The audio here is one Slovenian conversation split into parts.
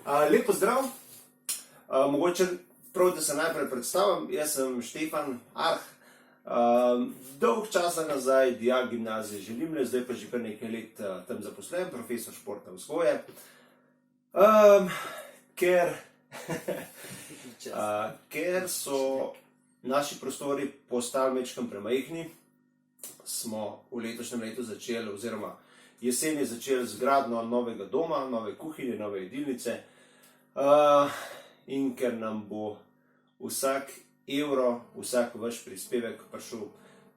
Lep pozdrav. Mogoče prav, da se najprej predstavim. Jaz sem Štefan Arh. Dolg časa nazaj dijak gimnazije Želimlje, zdaj pa že kar nekaj let tam zaposlen, profesor športne vzgoje. Ker so naši prostori postali majčkeno premajhni, smo v letošnjem letu začeli, oziroma jeseni začeli z gradnjo novega doma, nove kuhinje, nove jedilnice. In ker nam bo vsak evro, vsak vaš prispevek prišel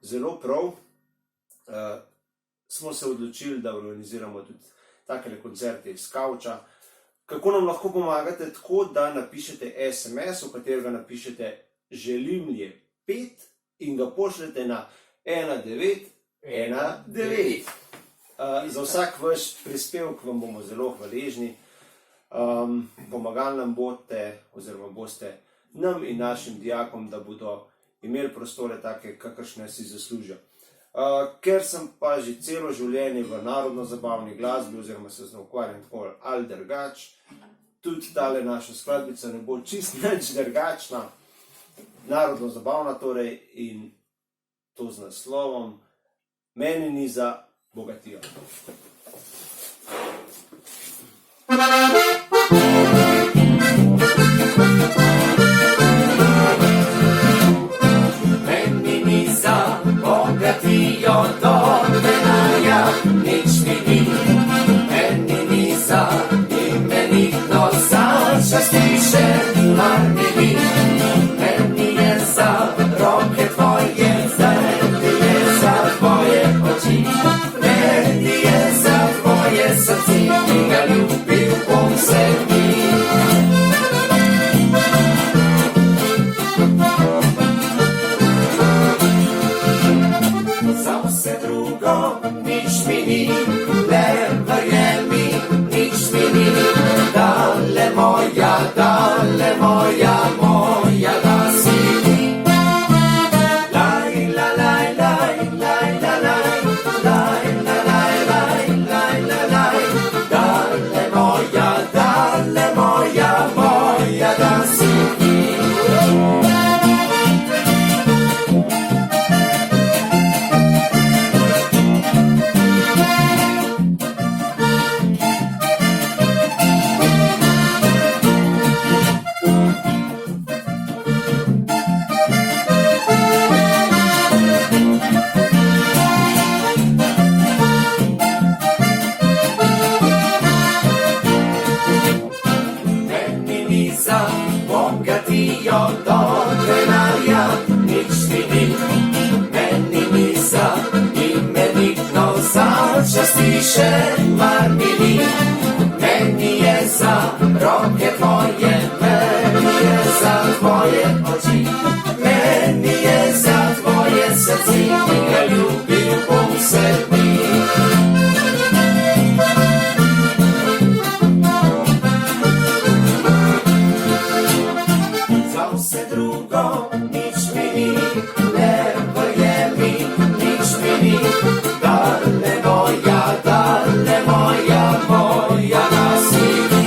zelo prav, smo se odločili, da organiziramo tudi takele koncerte iz kavča. Kako nam lahko pomagate? Tako, da napišete SMS, v katerega napišete Želimlje 5 in ga pošljete na 1919. Za vsak vaš prispevek vam bomo zelo hvaležni. Pomagali nam boste nam in našim dijakom, da bodo imeli prostore take, kakršne si zaslužijo. Ker sem pa že celo življenje v narodno-zabavni glasbi, oziroma se z njo ukvarjam tako ali drugač, tudi tale naša skladbica ne bo čist nič drugačna, narodno-zabavna torej, in to z naslovom Meni ni za bogatijo. Meni ni za bogatijo do denarja, nič mi ni. Meni ni za imenitno, za častiše, mar mi ni. Meni je za roke tvoje, meni je za tvoje oči, meni je za tvoje srce, ki ga ljubil bom se mi. Za vse drugo nič mi ni, le verjemi, nič mi ni. Dale moja, moja, da si ti. Laj, la, laj, laj, laj, la, laj, laj, la, laj, laj, laj, la, laj. Dale moja, moja, da si ti. Bogatijo do denarja, nič mi ni. Meni ni za imenitno, za častiše, mar mi ni. Meni je za roke tvoje, meni je za tvoje oči, meni je za tvoje srce, ki ga ljubil bom se mi. Vse drugo nič mi ni, le verjemi, nič mi ni. Dale moja, moja da si ti.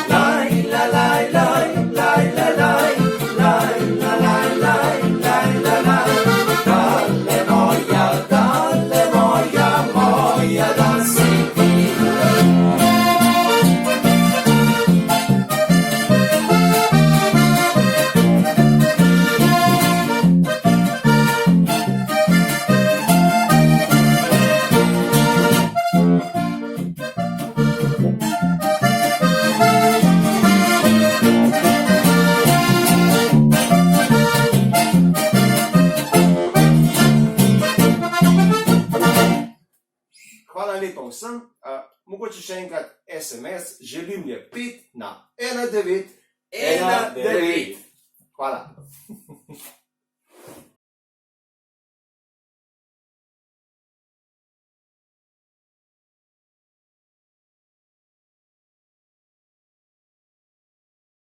Laj, la, laj, laj, laj, la, laj, laj, la, laj, laj, laj, la, laj. Dale moja, moja da si ti. Hvala lepa vsem. Mogoče še enkrat SMS Želimlje 5 na 1919. Hvala.